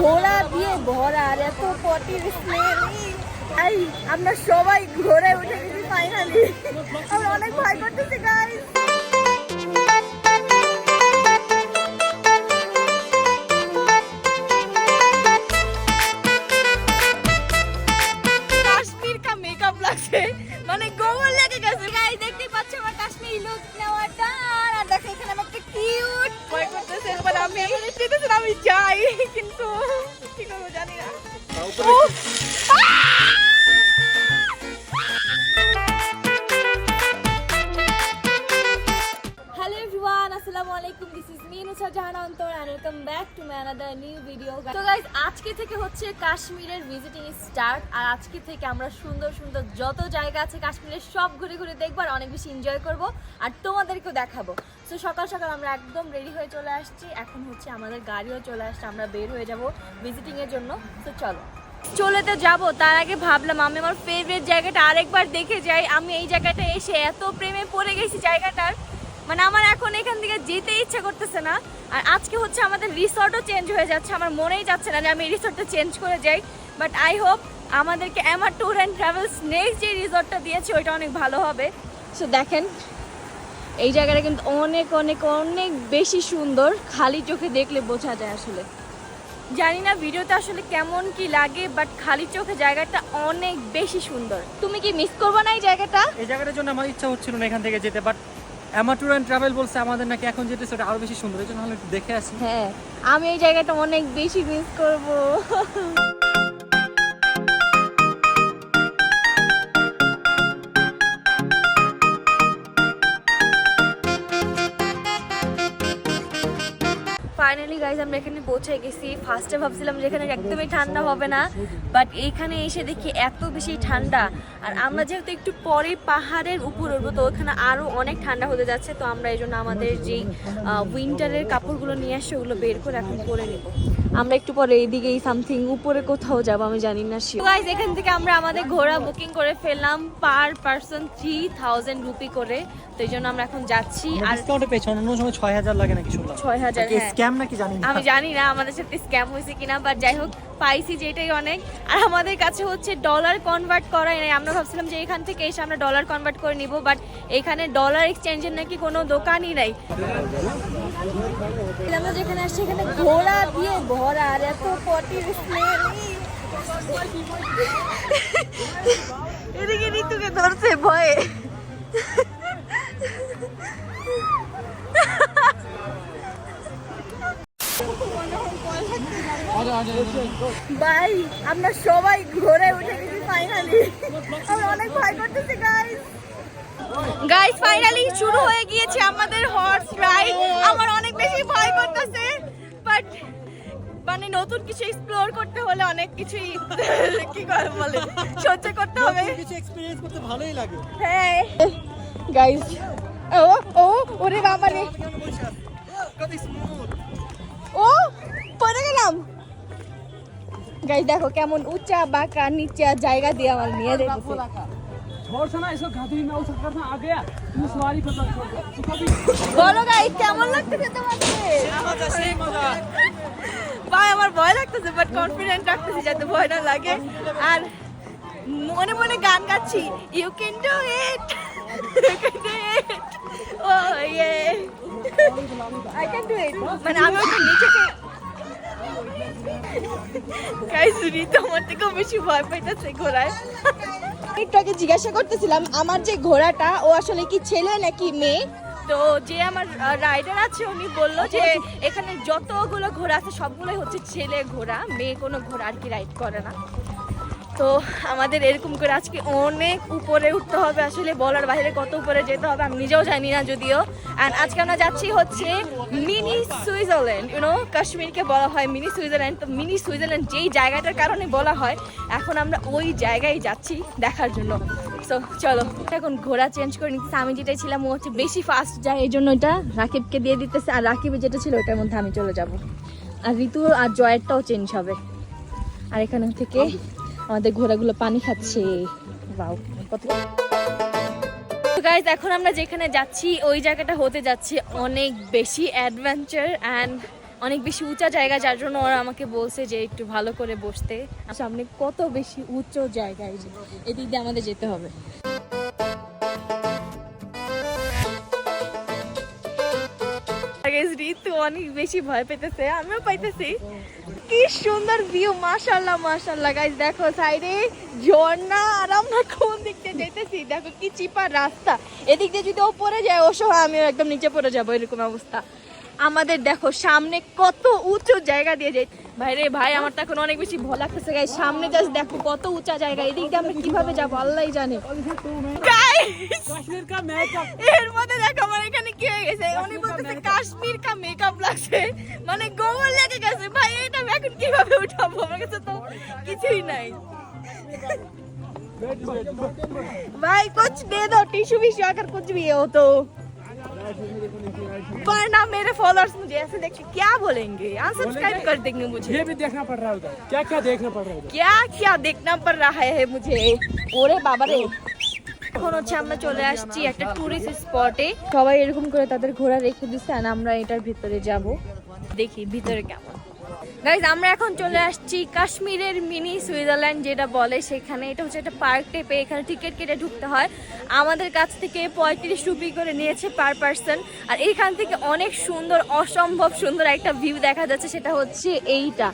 ঘোড়া দিয়ে ভরা আর এত পটির স্মেল। এই আমরা সবাই ঘোড়ায় উঠে গেছি ফাইনালি। আমরা অনেক ভয় করতেছি গাইস। কাশ্মীর কা মেকআপ লাগছে, মানে গোবর লেগে গেছে গাইস। দেখতে পাচ্ছ আমার কাশ্মীরি লুক নেওয়াটা। আর দেখো এখানে আমার একটা কিউট ভয় করতেছে, এবার আমি যাই কিন্তু কি করবো জানি না। Hello everyone, assalamu alaikum. This is me Nusrat Jahan Antor and welcome back to my another new video. So guys, আজকে থেকে হচ্ছে কাশ্মীরের ভিজিটিং স্টার্ট। আর আজকে থেকে আমরা সুন্দর সুন্দর যত জায়গা আছে কাশ্মীরের সব ঘুরে ঘুরে দেখবো আর অনেক বেশি এনজয় করব আর তোমাদেরকেও দেখাবো। সো সকাল সকাল আমরা একদম রেডি হয়ে চলে আসছি। এখন হচ্ছে আমাদের গাড়িও চলে আসছে, আমরা বের হয়ে যাব ভিজিটিং এর জন্য। তো চলো চলে তো যাবো, তার আগে ভাবলাম আমি আমার ফেভারিট জায়গাটা আরেকবার দেখে যাই। আমি এই জায়গাটা এসে এত প্রেমে পড়ে গেছি জায়গাটার, মানে আমার এখন এখান থেকে যেতে ইচ্ছা করতেছে না। আর আজকে হচ্ছে আমাদের রিসর্টও চেঞ্জ হয়ে যাচ্ছে, আমার মনেই যাচ্ছে না যে আমি এই রিসর্টটা চেঞ্জ করে যাই। বাট আই হোপ আমাদেরকে আমার ট্যুর অ্যান্ড ট্রাভেলস নেক্সট যে রিসর্টটা দিয়েছে ওইটা অনেক ভালো হবে। সো দেখেন এই জায়গাটা কিন্তু অনেক অনেক অনেক বেশি সুন্দর, খালি চোখে দেখলে বোঝা যায়। আসলে জানি না ভিডিওতে আসলে কেমন কি লাগে, বাট খালি চোখে জায়গাটা অনেক বেশি সুন্দর। তুমি কি মিস করবে না এই জায়গাটা? এই জায়গাটার জন্য আমার ইচ্ছা হচ্ছিল না এখান থেকে যেতে, বাট আমার ট্যুর অ্যান্ড ট্রাভেল বলছে আমাদের নাকি এখন যেতে সেটা আরো বেশি সুন্দর, এই জন্য আমরা একটু দেখে আসি। হ্যাঁ, আমি এই জায়গাটা অনেক বেশি মিস করব। ফাইনালি গাইজ আমরা এখানে পৌঁছে গেছি। ফার্স্টে ভাবছিলাম যে এখানে একদমই ঠান্ডা হবে না, বাট এইখানে এসে দেখি এত বেশি ঠান্ডা। আর আমরা যেহেতু একটু পরে পাহাড়ের উপর উঠবো, তো ওখানে আরও অনেক ঠান্ডা হতে যাচ্ছে। তো আমরা এই জন্য আমাদের যেই উইন্টারের কাপড়গুলো নিয়ে আসছে ওগুলো বের করে এখন পরে নেব। আমরা একটু পরে এইদিকেই সামথিং উপরে কোথাও যাবো, আমি জানি না শিওর। গাইজ এখান থেকে আমরা আমাদের ঘোড়া বুকিং করে ফেললাম পার পারসন 3000 রুপি করে। তো এই জন্য আমরা এখন যাচ্ছি। আর ডিসকাউন্টে পেয়েছি, অন্য সময় 6000 লাগে নাকি শুনলাম। 6000, হ্যাঁ। স্ক্যাম নাকি জানি না, আমি জানি না আমাদের সাথে স্ক্যাম হয়েছে কিনা, বাট যাই হোক পাইছি যেটাই অনেক। আর আমাদের কাছে হচ্ছে ডলার কনভার্ট করাই নাই। আমরা ভাবছিলাম যে এখান থেকে এসে আমরা ডলার কনভার্ট করে নিব, বাট এখানে ডলার এক্সচেঞ্জের নাকি কোনো দোকানই নাই। আমরা যেখানে আসছি এখানে ঘোড়া দিয়ে ভরা আর এত পটির স্মেল। এদিকে ঋতুকে ধরছে ভয়ে। ভাই আমরা সবাই ঘোড়ায় উঠে গেছি ফাইনালি। আমরা অনেক ভয় করতেছি গাইস। ফাইনালি শুরু হয়ে গিয়েছে আমাদের হর্স রাইড। আমার অনেক বেশি ভয় করতেছে, বাট মানে নতুন কিছু এক্সপ্লোর করতে হলে অনেক কিছুই কি করে বলে সহ্য করতে হবে। কিছু এক্সপেরিয়েন্স করতে ভালোই লাগে। হ্যাঁ গাইস, ও ও ওরে বাবা রে, কত স্মুথ। ও পড়ে গেলাম। গাইস দেখো কেমন উঁচা বাঁকা নিচা জায়গা দিয়ে আমার নিয়ে যাচ্ছে। বলো গাইস কেমন লাগতেছে তোমাদের? ভাই আমার ভয় লাগতেছে, বাট কনফিডেন্ট রাখতেছি যাতে ভয় না লাগে। আর মনে মনে গান গাচ্ছি, you can do it, you can do it, oh yeah I can do ইট। মানে আমি ওটা নিচেকে গাইস ঋতু আমার থেকেও বেশি ভয় পাইতেছে ঘোড়ায়। একটু আগে জিজ্ঞাসা করতেছিলাম আমার যে ঘোড়াটা ও আসলে কি ছেলে নাকি মেয়ে। তো যে আমার রাইডার আছে উনি বললো যে এখানে যতগুলো ঘোড়া আছে সবগুলোই হচ্ছে ছেলে ঘোড়া, মেয়ে কোনো ঘোড়া আর কি রাইড করে না। তো আমাদের এরকম করে আজকে অনেক উপরে উঠতে হবে, আসলে বলার বাইরে কত উপরে যেতে হবে আমি নিজেও জানি না যদিও। অ্যান্ড আজকে আমরা যাচ্ছি হচ্ছে মিনি সুইজারল্যান্ড। ইউনো কাশ্মীরকে বলা হয় মিনি সুইজারল্যান্ড। তো মিনি সুইজারল্যান্ড যেই জায়গাটার কারণে বলা হয়, এখন আমরা ওই জায়গায় যাচ্ছি দেখার জন্য। সো চলো এখন ঘোড়া চেঞ্জ করে নিতেছে। আমি যেটাই ছিলাম ও হচ্ছে বেশি ফাস্ট যায়, এই জন্য ওইটা রাকিবকে দিয়ে দিতেছে। আর রাকিবের যেটা ছিল ওইটার মধ্যে আমি চলে যাব। আর ঋতু আর জয়েরটাও চেঞ্জ হবে। আর এখানে থেকে আমাদের ঘোড়াগুলো পানি খাচ্ছে। ওয়াও কত গাইস, এখন আমরা যেখানে যাচ্ছি ওই জায়গাটা হতে যাচ্ছে অনেক বেশি অ্যাডভেঞ্চার অ্যান্ড অনেক বেশি উঁচা জায়গা, যার জন্য ওরা আমাকে বলছে যে একটু ভালো করে বসতে। সামনে কত বেশি উঁচু জায়গা, এই যে এদিক দিয়ে আমাদের যেতে হবে। ঋতু অনেক বেশি ভয় পেতেছে, আমিও পাইতেছি। কি সুন্দর ভিউ, মাশাআল্লাহ মাশাআল্লাহ গাইস। দেখো সাইডে ঝর্ণা, আর আমরা কোন দিক দিয়ে যাইতেছি দেখো, কি চিপা রাস্তা। এদিক দিয়ে যদি ওপরে যায় অসহায়, আমিও একদম নিচে পড়ে যাবো, এরকম অবস্থা আমাদের। দেখো সামনে কত উঁচু জায়গা দিয়ে যাই। ভাই রে ভাই, আমার তো এখন অনেক বেশি ভয় লাগতেছে গাইস। সামনে জাস্ট দেখো কত উঁচা জায়গা, এদিক দিয়ে আমরা কিভাবে যাবো আল্লাহই জানে। এর মধ্যে দেখো আমার এখানে কি হয়ে গেছে, উনি বলতেছে কাশ্মীর কা মেকআপ লাগছে, মানে গোবর লেগে গেছে। ভাই এটা আমি এখন কিভাবে উঠাবো, আমার কাছে তো কিছুই নাই। भाई कुछ दे दो, टिश्यू विश्यू अगर कुछ भी हो तो। पर ना मेरे फॉलोअर्स मुझे ऐसे देख के क्या बोलेंगे, अनसब्सक्राइब कर देंगे मुझे। ये भी देखना पड़ रहा है उधर, क्या क्या देखना पड़ रहा है उधर? क्या क्या देखना पड़ रहा है मुझे। ওরে বাবা রে, এখন হচ্ছে আমরা চলে আসছি একটা টুরিস্ট স্পটে। সবাই এরকম করে তাদের ঘোড়া রেখে দিচ্ছে, আর আমরা এটার ভিতরে যাব, দেখি ভিতরে কেমন। গাইজ আমরা এখন চলে আসছি কাশ্মীরের মিনি সুইজারল্যান্ড যেটা বলে, সেখানে। এটা হচ্ছে একটা পার্ক টাইপে, এখানে টিকিট কেটে ঢুকতে হয়। আমাদের কাছ থেকে 35 রুপি করে নিয়েছে পার পার্সন। আর এইখান থেকে অনেক সুন্দর, অসম্ভব সুন্দর একটা ভিউ দেখা যাচ্ছে, সেটা হচ্ছে এইটা।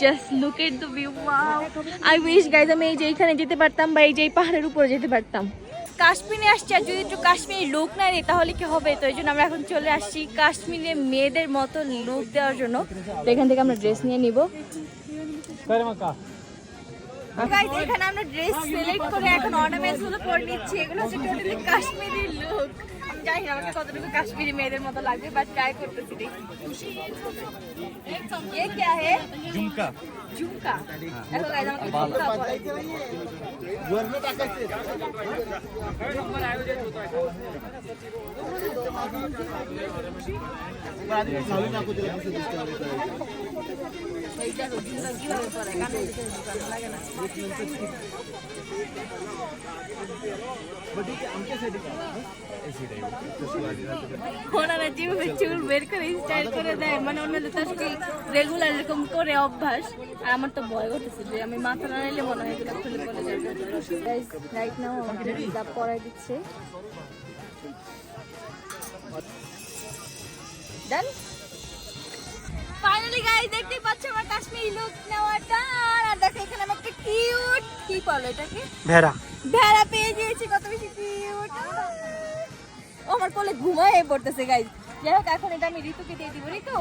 Just look at the view, wow. I wish guys আমি এই যে এইখানে যেতে পারতাম, বা এই যে পাহাড়ের উপরে যেতে পারতাম। কাশ্মীরে আসছি, আর যদি একটু কাশ্মীরি লুক না দিই তাহলে কি হবে। তো এই জন্য আমরা এখন চলে আসছি কাশ্মীরে মেয়েদের মতো লুক দেওয়ার জন্য। তো এখান থেকে আমরা ড্রেস নিয়ে নিব। গাইস এখানে আমরা ড্রেস সিলেক্ট করে এখন অর্নামেন্টস গুলো পরে নিচ্ছি। এগুলো হচ্ছে টোটালি কাশ্মীরি লুক। আমি জানি না আমাকে কতটুকু কাশ্মীরি মেয়েদের মতো লাগবে, বাট ট্রাই করতেছি, দেখি। ये क्या है? झुमका। झुमका। देखो गाइस আমাকে झुमका পরে। এইটা ঝুমকা কিভাবে পরে, কানে দিতে লাগে না। ওনারা যেভাবে চুল বের করে স্টাইল করে দেয়, মানে ওনাদের তো রেগুলার এরকম করে অভ্যাস। আর আমার তো ভয় করতেছে যে আমি মাথা না নিলে মনে হয় এগুলো খুলে পড়ে যাবে। গাইস রাইট নাও আমাকে হিজাব পরাই দিচ্ছে। ডান। ফাইনালি গাইস দেখতে পাচ্ছ আমার কাশ্মীরি লুক নেওয়াটা। আর দেখো এখানে আমার একটা কিউট, কি বলো এটাকে, ভেড়া। ভেড়া পেয়ে গিয়েছি, কত বেশি কিউট। ও আমার কোলে ঘুমায় পড়তেছে গাইস। যাই হোক এখন এটা আমি ঋতুকে দিয়ে দিব। ঋতু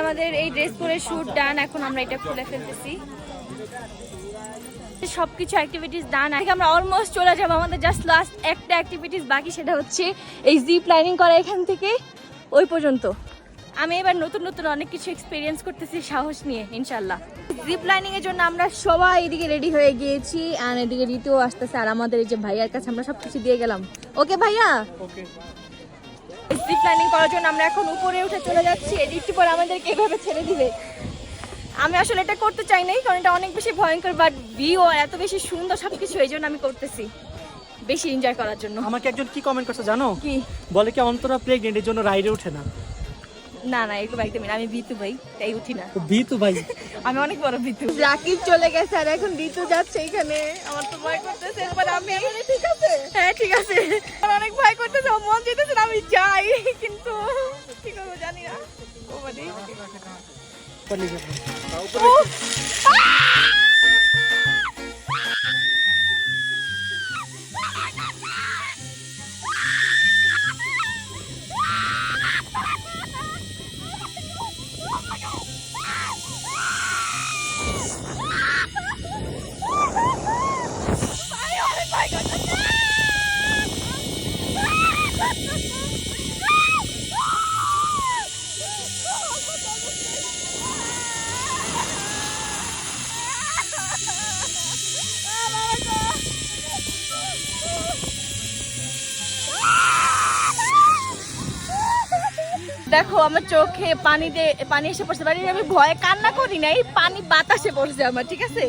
আমাদের এই ড্রেস পরে শুট ডান, এখন আমরা এটা খুলে ফেলতেছি। সবকিছু অ্যাক্টিভিটিস ডান, আগে আমরা অলমোস্ট চলে যাবো। আমাদের জাস্ট লাস্ট একটা অ্যাক্টিভিটিস বাকি, সেটা হচ্ছে এই জিপ লাইনিং করা এখান থেকে ওই পর্যন্ত। আমি এবার নতুন নতুন অনেক কিছু এক্সপিরিয়েন্স করতেছি সাহস নিয়ে, ইনশাল্লাহ। জিপ লাইনিং এর জন্য আমরা সবাই এদিকে রেডি হয়ে গিয়েছি, আর এদিকে ঋতুও আসতেছে। আর আমাদের এই যে ভাইয়ার কাছে আমরা সবকিছু দিয়ে গেলাম। ওকে ভাইয়া, ওকে। জিপ লাইনিং করার জন্য আমরা এখন উপরে উঠে চলে যাচ্ছি। একটু পর আমাদেরকে এভাবে ছেড়ে দিবে। আমি আসলে এটা করতে চাই নাই, কারণ এটা অনেক বেশি ভয়ঙ্কর, বাট ভিউ এত বেশি সুন্দর সবকিছু, এই জন্য আমি করতেছি বেশি এনজয় করার জন্য। আমাকে একজন কি কমেন্ট করছে জানো? কি বলে কি অন্তরা প্রেগনেন্ট, এর জন্য রাইডে ওঠে না। না না, এরকম একদমই না। আমি বিতু ভাই, তাই উঠি না। ভিতু ভাই, আমি অনেক বড় বিতু। রাকিব চলে গেছে, আর এখন ঋতু যাচ্ছে এখানে। আমার তো ভয় করতেছে, এরপর আমি ঠিক আছে, হ্যাঁ ঠিক আছে, আমার অনেক ভয় করতেছে, ও মন যেতেছে না আমি যাই, কিন্তু কি করবো জানি না। ও মানে দেখো আমার চোখে পানি এসে পড়ছে। বাড়ি আমি ভয়ে কান্না করি নাই, পানি বাতাসে পড়ছে আমার, ঠিক আছে,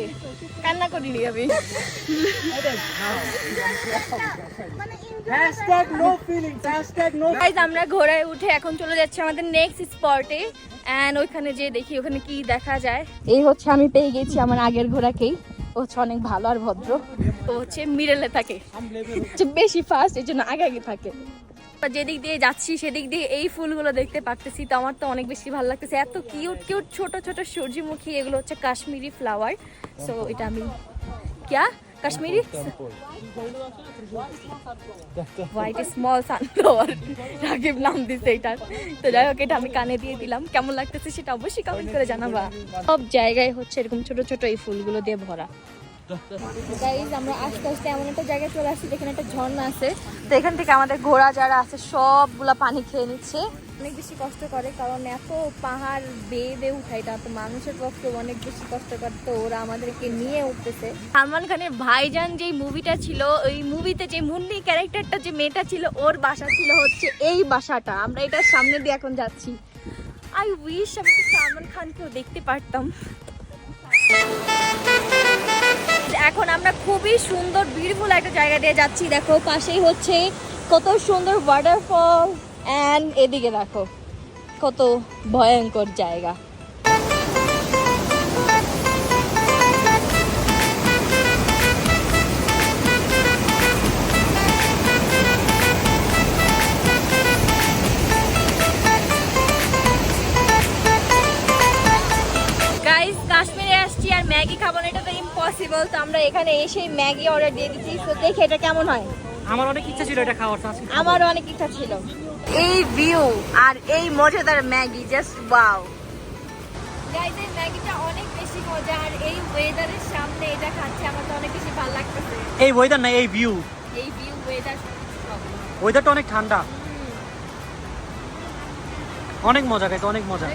কান্না করিনি আমি। #no feelings, #no। গাইস আমরা ঘোড়ায় উঠে এখন চলে যাচ্ছি আমাদের নেক্সট স্পটে। অ্যান্ড ওইখানে যে দেখি ওখানে কি দেখা যায়। এই হচ্ছে আমি পেয়ে গেছি আমার আগের ঘোড়াকেই, ও হচ্ছে অনেক ভালো আর ভদ্র, ও হচ্ছে মিডলে থাকে, বেশি ফাস্ট, এই জন্য আগে আগে থাকে। যেদিক দিয়ে যাচ্ছি সেদিক দিয়ে এই ফুলগুলো দেখতে পারতেছি, তো আমার তো অনেক বেশি ভালো লাগতেছে, এত কিউট কিউট ছোট ছোট সূর্যমুখী, এগুলো হচ্ছে কাশ্মীরি ফ্লাওয়ার। সো এটা আমি क्या Kashmiri white small sunflower Rakib নাম দিছে এটার। তো যাই হোক, এটা আমি কানে দিয়ে দিলাম, কেমন লাগতেছে সেটা অবশ্যই কমেন্ট করে জানাবা। সব জায়গায় হচ্ছে এরকম ছোট ছোট এই ফুলগুলো দিয়ে ভরা। গাইজ আমরা আস্তে আস্তে এমন একটা জায়গায় চলে আসছি যেখানে একটা ঝর্ণা আছে, তো এখান থেকে আমাদের ঘোড়া যারা আছে সবগুলা পানি খেয়ে নিচ্ছে। অনেক বেশি কষ্ট করে, কারণ এত পাহাড় বেয়ে বেয়ে উঠায়, এটা তো মানুষের পক্ষে অনেক বেশি কষ্টকর, তো ওরা আমাদেরকে নিয়ে উঠতেছে। সালমান খানের ভাইজান যে মুভিটা ছিল, ওই মুভিতে যে মুন্নি ক্যারেক্টারটা যে মেয়েটা ছিল, ওর বাসা ছিল হচ্ছে এই বাসাটা। আমরা এটার সামনে দিয়ে এখন যাচ্ছি। আই উইশ আমি তো সালমান খানকেও দেখতে পারতাম। এখন আমরা খুবই সুন্দর বিউটিফুল একটা জায়গা দিয়ে যাচ্ছি। দেখো পাশেই হচ্ছে কত সুন্দর ওয়াটারফল, অ্যান্ড এদিকে দেখো কত ভয়ঙ্কর জায়গা। কাশ্মীরে আসছি আর ম্যাগি খাবো না, এটা তো ইম্পসিবল। তো আমরা এখানে এসে ম্যাগি অর্ডার দিয়ে দিচ্ছি, তো দেখি এটা কেমন হয়। আমার অনেক ইচ্ছা ছিল এটা খাওয়ার, আমারও অনেক ইচ্ছা ছিল। এই ভিউ আর এই মজাদার ম্যাগি, জাস্ট ওয়াও গাইস, এই ম্যাগিটা অনেক বেশি মজা, আর এই ওয়েদারের সামনে এটা খাচ্ছে আমার তো অনেক বেশি ভালো লাগতেছে। এই ওয়েদার না, এই ভিউ, ওয়েদারটা অনেক ঠান্ডা, অনেক মজা গাইস, অনেক মজা।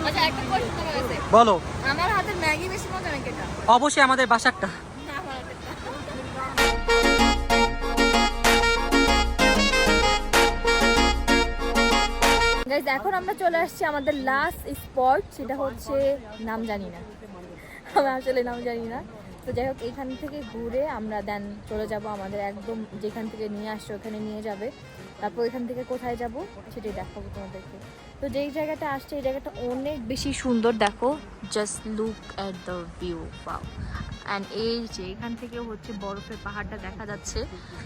আচ্ছা একটা কোশ্চেন তোমার কাছে, বলো। আমার হাতের ম্যাগি বেশি মজা নাকি এটা? অবশ্যই আমাদের বাসারটা। না, আমার হাতেরটা। গাইস এখন আমরা চলে আসছি আমাদের লাস্ট স্পট, সেটা হচ্ছে নাম জানি না, আমি আসলে নাম জানি না। তো যাই হোক, এখান থেকে ঘুরে আমরা দেন চলে যাব আমাদের একদম যেখান থেকে নিয়ে আসছে ওখানে নিয়ে যাবে। তারপর এখান থেকে কোথায় যাব সেটাই দেখাবো তোমাদেরকে। তো যেই জায়গাটা আসছে এই জায়গাটা অনেক বেশি সুন্দর, দেখো just look at the view, wow. And এই যে এখান থেকে হচ্ছে বরফের পাহাড়টা দেখা যাচ্ছে।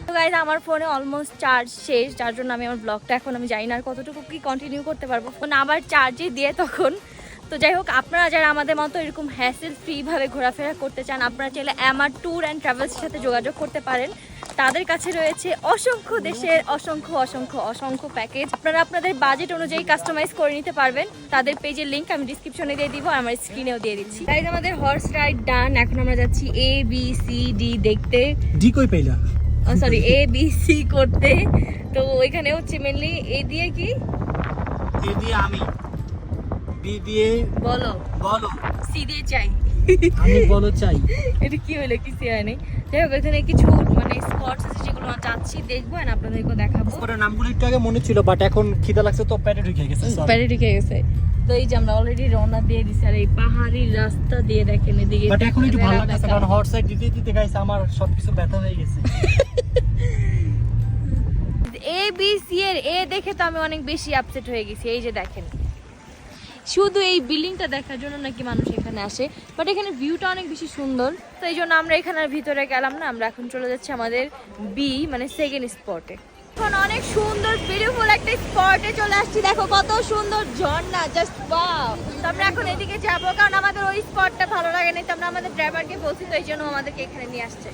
তো গাইজ আমার ফোনে অলমোস্ট চার্জ শেষ, যার জন্য আমি আমার ব্লগটা এখন আমি জানি না আর কতটুকু কি কন্টিনিউ করতে পারবো, ফোন আবার চার্জে দিয়ে তখন। তো যাই হোক, আপনারা যারা আমাদের মতো এরকম হ্যাসেল ফ্রিভাবে ঘোরাফেরা করতে চান, আপনারা চাইলে আমার ট্যুর অ্যান্ড ট্রাভেলসের সাথে যোগাযোগ করতে পারেন। তাদের কাছে রয়েছে অসংখ্য দেশের অসংখ্য অসংখ্য অসংখ্য প্যাকেজ, আপনারা আপনাদের বাজেট অনুযায়ী কাস্টমাইজ করে নিতে পারবেন। তাদের পেজের লিঙ্ক আমি ডিসক্রিপশনে দিয়ে দিব, আর আমার স্ক্রিনেও দিয়ে দিচ্ছি। গাইজ আমাদের হর্স রাইড ডান, এখন আমরা যাচ্ছি ABCD দেখতে। ডি কই পাইলা? সরি, ABC করতে। তো এখানে হচ্ছে মেনলি এ দিয়ে কি, এ দিয়ে আমি, বি দিয়ে বলো, বলো, সি দিয়ে চাই, আমি বলো চাই। এটা কি হলো, কিছু হয়নি। যাই হোক, এখানে কিছু মানে স্পটস আছে যেগুলো আমরা যাচ্ছি দেখবো, আর আপনাদেরকে দেখাবো। ওর নামগুলো একটু আগে মনে ছিল, বাট এখন খিদা লাগছে তো পেটে ঢুকে গেছে। পেটে ঢুকে গেছে। তো এই যে আমরা অলরেডি রওনা দিয়ে দিছি, আর এই পাহাড়ি রাস্তা দিয়ে দেখেন এদিকে। বাট এখন একটু ভালো লাগছে, কারণ হট সাইড দিতে দিতে গাইস আমার সবকিছু ব্যথা হয়ে গেছে। ABC এর এ দেখে তো আমি অনেক বেশি আপসেট হয়ে গেছি। এই যে দেখেন, শুধু এই বিল্ডিংটা দেখার জন্য নাকি মানুষ এখানে আসে, বাট এখানে ভিউটা অনেক বেশি সুন্দর। তো এই জন্য আমরা এখানের ভিতরে গেলাম না, আমরা এখন চলে যাচ্ছি আমাদের বি মানে সেকেন্ড স্পটে। এখন অনেক সুন্দর বিউটিফুল একটা স্পটে চলে আসছি, দেখো কত সুন্দর ঝর্ণা, জাস্ট ওয়াও। তো আমরা এখন এদিকে যাবো, কারণ আমাদের ওই স্পটটা ভালো লাগে না, তো আমরা আমাদের ড্রাইভারকে বলছি, তো এই জন্য আমাদেরকে এখানে নিয়ে আসছে।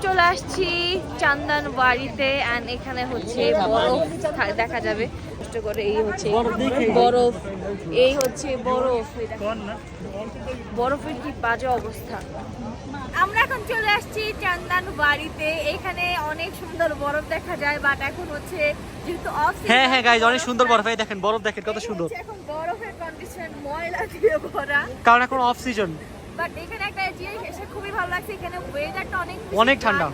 চলে আসছি চান্দানবাড়িতে, এন্ড এখানে হচ্ছে বরফ দেখা যাবে কষ্ট করে। এই হচ্ছে বরফ, এই হচ্ছে বরফ, বরফের কি বাজে অবস্থা। আমরা এখন চলে আসছি চান্দানবাড়িতে, এখানে অনেক সুন্দর বরফ দেখা যায়, বাট এখন হচ্ছে যেহেতু অফ সিজন। হ্যাঁ হ্যাঁ গাইস, অনেক সুন্দর বরফ, এই দেখেন বরফ, দেখেন কত সুন্দর। এখন বরফের কন্ডিশন ময়লা দিয়ে ভরা, কারণ এখন অফ সিজন। বাট এখানে একটা জিনিস এসে খুবই ভালো লাগছে, এখানে ওয়েদারটা অনেক ঠান্ডা,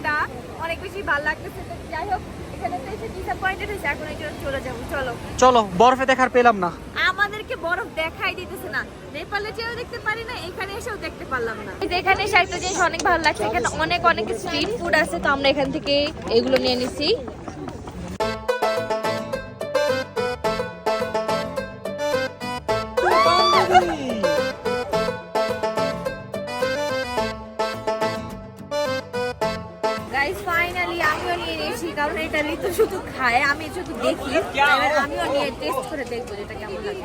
অনেক বেশি ভালো লাগতেছে। তো যাই হোক, এখানে তো এসে ডিসঅ্যাপয়েন্টেড হয়েছে, এখন এখানে চলে যাবো। চলো চলো, বরফে দেখার পেলাম না। আমাদেরকে বরফ দেখাই দিতেছে না, নেপালে যেও দেখতে পারি না, এখানে এসেও দেখতে পারলাম না। এখানে এসে একটা জিনিস অনেক ভালো লাগছে, এখানে অনেক অনেক স্ট্রিট ফুড আছে, তো আমরা এখান থেকে এগুলো নিয়ে নিছি। গাইস ফাইনালি আমিও নিয়ে নিয়েছি, কারণ এটা ঋতু শুধু খায়, আমি শুধু দেখি, এবার আমিও নিয়ে টেস্ট করে দেখবো যেটা কেমন লাগে।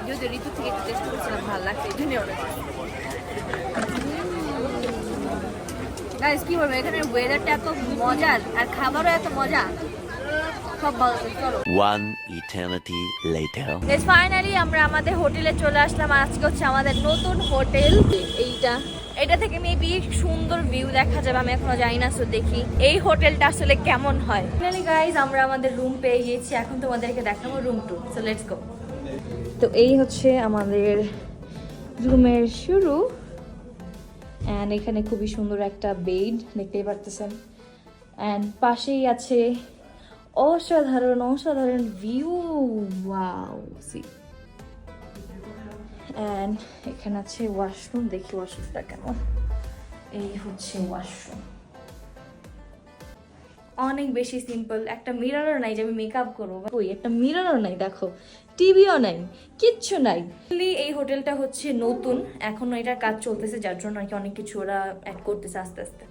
যদি ঋতু থেকে একটু টেস্ট করেছিলাম, ভালো লাগছে, এই জন্য অর্ডার করেছি। গাইস কি বলবো, এখানে ওয়েদারটা এত মজার আর খাবারও এত মজা, সব ভালো লাগছে। চলো One eternity later. Guys finally আমরা আমাদের হোটেলে চলে আসলাম, আর আজকে হচ্ছে আমাদের নতুন হোটেল। এটা থেকে মেবি সুন্দর ভিউ দেখা যাবে, আমি এখনো জানি না, সো দেখি এই হোটেলটা আসলে কেমন হয়। ফাইনালি গাইস আমরা আমাদের রুম পেয়ে গিয়েছি, এখন তোমাদেরকে দেখাবো room two, so let's go. তো এই হচ্ছে আমাদের রুমের শুরু, অ্যান্ড এখানে খুবই সুন্দর একটা বেড দেখতেই পারতেছেন, অ্যান্ড পাশেই আছে অসাধারণ অসাধারণ ভিউ, ওয়াও সি। অ্যান্ড এখানে আছে ওয়াশরুম, দেখি ওয়াশরুমটা কেমন। এই হচ্ছে ওয়াশরুম, অনেক বেশি সিম্পল, একটা মিররও নাই যে আমি মেকআপ করবো, ওই একটা মিররও নাই, দেখো টিভিও নাই, কিচ্ছু নাই। এই হোটেলটা হচ্ছে নতুন, এখনো এটার কাজ চলতেছে, যার জন্য আর কি অনেক কিছু ওরা অ্যাড করতেছে আস্তে আস্তে।